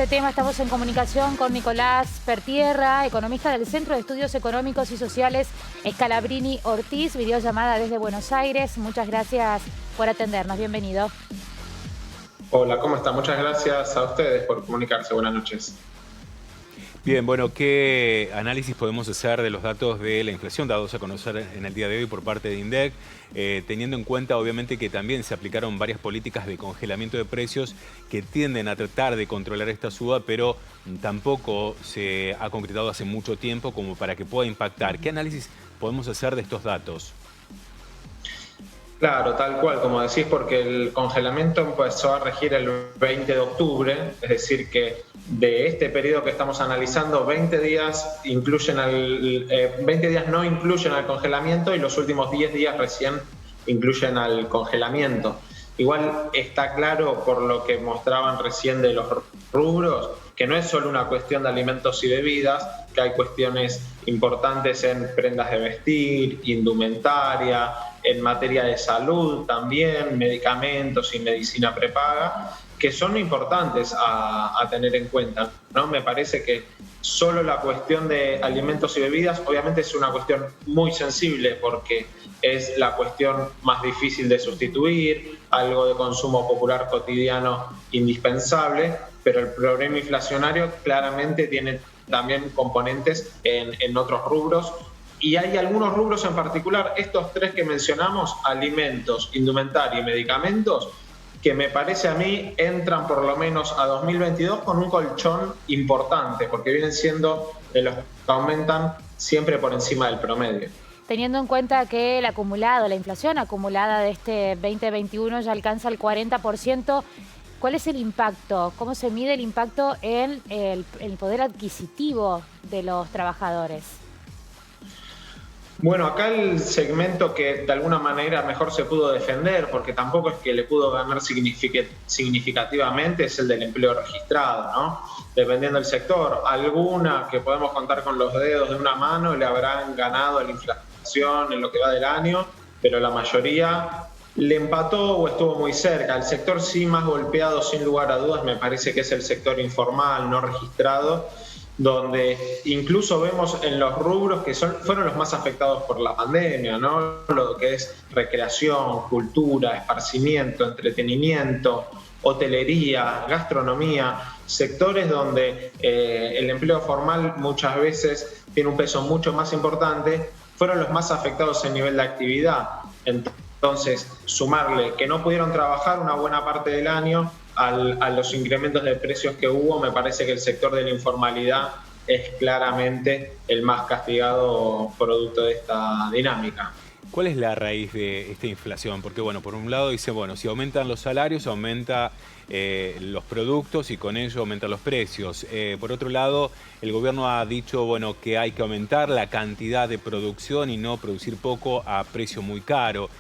este tema estamos en comunicación con Nicolás Pertierra, economista del Centro de Estudios Económicos y Sociales Scalabrini Ortiz, videollamada desde Buenos Aires. Muchas gracias por atendernos. Bienvenido. Hola, ¿cómo está? Muchas gracias a ustedes por comunicarse. Buenas noches. Bien, bueno, ¿qué análisis podemos hacer de los datos de la inflación dados a conocer en el día de hoy por parte de INDEC? Teniendo en cuenta, obviamente, que también se aplicaron varias políticas de congelamiento de precios que tienden a tratar de controlar esta suba, pero tampoco se ha concretado hace mucho tiempo como para que pueda impactar. ¿Qué análisis podemos hacer de estos datos? Claro, tal cual, como decís, porque el congelamiento empezó a regir el 20 de octubre, es decir, que de este periodo que estamos analizando, 20 días no incluyen al congelamiento y los últimos 10 días recién incluyen al congelamiento. Igual está claro, por lo que mostraban recién de los rubros, que no es solo una cuestión de alimentos y bebidas, que hay cuestiones importantes en prendas de vestir, indumentaria, en materia de salud también, medicamentos y medicina prepaga, que son importantes a tener en cuenta, ¿no? Me parece que solo la cuestión de alimentos y bebidas, obviamente es una cuestión muy sensible porque es la cuestión más difícil de sustituir, algo de consumo popular cotidiano indispensable, pero el problema inflacionario claramente tiene también componentes en otros rubros. Y hay algunos rubros en particular, estos tres que mencionamos, alimentos, indumentaria y medicamentos, que me parece a mí entran por lo menos a 2022 con un colchón importante, porque vienen siendo de los que aumentan siempre por encima del promedio. Teniendo en cuenta que el acumulado, la inflación acumulada de este 2021 ya alcanza el 40%, ¿cuál es el impacto? ¿Cómo se mide el impacto en el poder adquisitivo de los trabajadores? Bueno, acá el segmento que de alguna manera mejor se pudo defender, porque tampoco es que le pudo ganar significativamente, es el del empleo registrado, ¿no? Dependiendo del sector, alguna que podemos contar con los dedos de una mano le habrán ganado la inflación en lo que va del año, pero la mayoría le empató o estuvo muy cerca. El sector sí más golpeado, sin lugar a dudas, me parece que es el sector informal, no registrado, donde incluso vemos en los rubros que fueron los más afectados por la pandemia, ¿no? Lo que es recreación, cultura, esparcimiento, entretenimiento, hotelería, gastronomía, sectores donde el empleo formal muchas veces tiene un peso mucho más importante, fueron los más afectados en nivel de actividad. Entonces, sumarle que no pudieron trabajar una buena parte del año a los incrementos de precios que hubo, me parece que el sector de la informalidad es claramente el más castigado producto de esta dinámica. ¿Cuál es la raíz de esta inflación? Porque, bueno, por un lado dice, bueno, si aumentan los salarios, aumenta los productos y con ello aumentan los precios. Por otro lado, el gobierno ha dicho, bueno, que hay que aumentar la cantidad de producción y no producir poco a precio muy caro.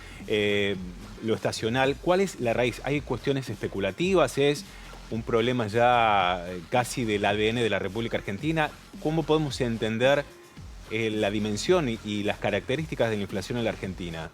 Lo estacional, ¿cuál es la raíz? ¿Hay cuestiones especulativas? ¿Es un problema ya casi del ADN de la República Argentina? ¿Cómo podemos entender la dimensión y las características de la inflación en la Argentina?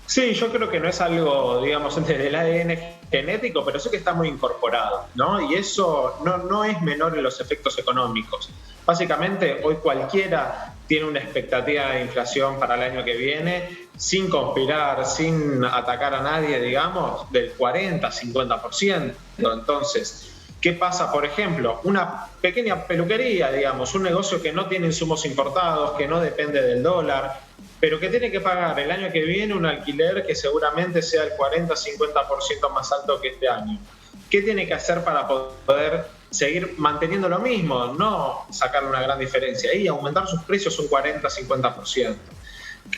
Sí, yo creo que no es algo, digamos, del ADN genético, pero sí que está muy incorporado, ¿no? Y eso no es menor en los efectos económicos. Básicamente, hoy cualquiera tiene una expectativa de inflación para el año que viene, sin conspirar, sin atacar a nadie, digamos, del 40-50%. Entonces, ¿qué pasa, por ejemplo? Una pequeña peluquería, digamos, un negocio que no tiene insumos importados, que no depende del dólar, pero que tiene que pagar el año que viene un alquiler que seguramente sea el 40-50% más alto que este año. ¿Qué tiene que hacer para poder seguir manteniendo lo mismo? No sacarle una gran diferencia y aumentar sus precios un 40-50%.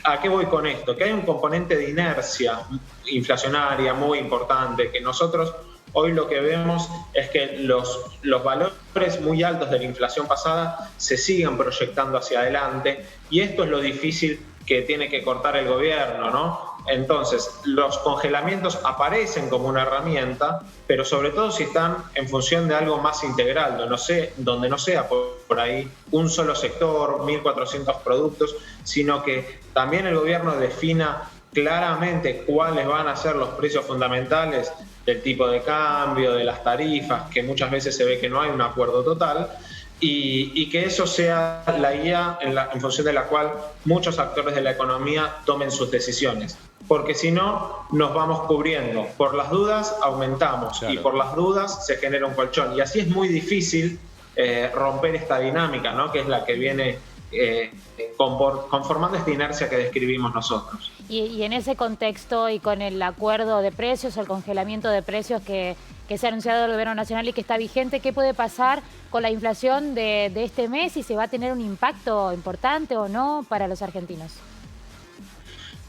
¿A qué voy con esto? Que hay un componente de inercia inflacionaria muy importante, que nosotros hoy lo que vemos es que los valores muy altos de la inflación pasada se siguen proyectando hacia adelante y esto es lo difícil que tiene que cortar el gobierno, ¿no? Entonces, los congelamientos aparecen como una herramienta, pero sobre todo si están en función de algo más integral, donde no sea por ahí un solo sector, 1.400 productos, sino que también el gobierno defina claramente cuáles van a ser los precios fundamentales del tipo de cambio, de las tarifas, que muchas veces se ve que no hay un acuerdo total, y que eso sea la guía en función de la cual muchos actores de la economía tomen sus decisiones. Porque si no, nos vamos cubriendo. Por las dudas aumentamos, claro, y por las dudas se genera un colchón. Y así es muy difícil romper esta dinámica, ¿no? Que es la que viene conformando esta inercia que describimos nosotros. Y en ese contexto y con el acuerdo de precios o el congelamiento de precios que se ha anunciado del Gobierno Nacional y que está vigente, ¿qué puede pasar con la inflación de este mes y si va a tener un impacto importante o no para los argentinos?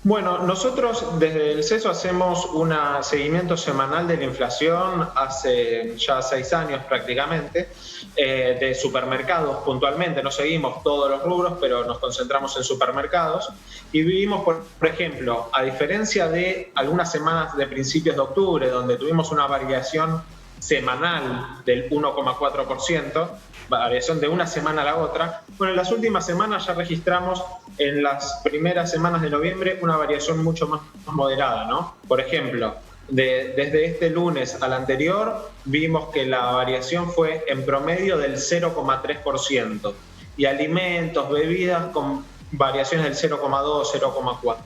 Bueno, nosotros desde el CESO hacemos un seguimiento semanal de la inflación hace ya 6 años prácticamente, de supermercados puntualmente. No seguimos todos los rubros, pero nos concentramos en supermercados y vivimos, por ejemplo, a diferencia de algunas semanas de principios de octubre, donde tuvimos una variación semanal del 1,4%, variación de una semana a la otra. Bueno, en las últimas semanas ya registramos en las primeras semanas de noviembre una variación mucho más moderada, ¿no? Por ejemplo, desde este lunes al anterior vimos que la variación fue en promedio del 0,3% y alimentos, bebidas con variaciones del 0,2, 0,4.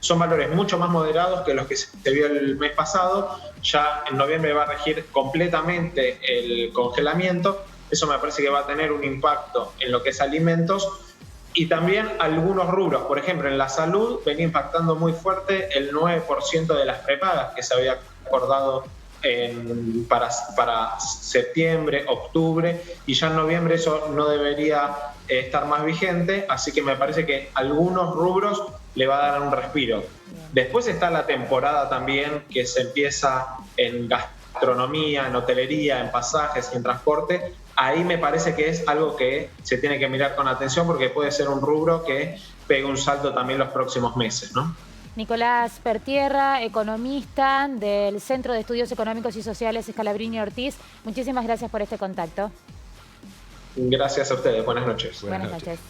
Son valores mucho más moderados que los que se vio el mes pasado. Ya en noviembre va a regir completamente el congelamiento. Eso me parece que va a tener un impacto en lo que es alimentos y también algunos rubros. Por ejemplo, en la salud venía impactando muy fuerte el 9% de las prepagas que se había acordado para septiembre, octubre, y ya en noviembre eso no debería estar más vigente, así que me parece que algunos rubros le va a dar un respiro. Después está la temporada también que se empieza en gastronomía, en hotelería, en pasajes y en transporte. Ahí me parece que es algo que se tiene que mirar con atención porque puede ser un rubro que pegue un salto también los próximos meses, ¿no? Nicolás Pertierra, economista del Centro de Estudios Económicos y Sociales Scalabrini Ortiz, muchísimas gracias por este contacto. Gracias a ustedes, buenas noches. Buenas noches.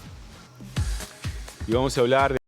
Y vamos a hablar de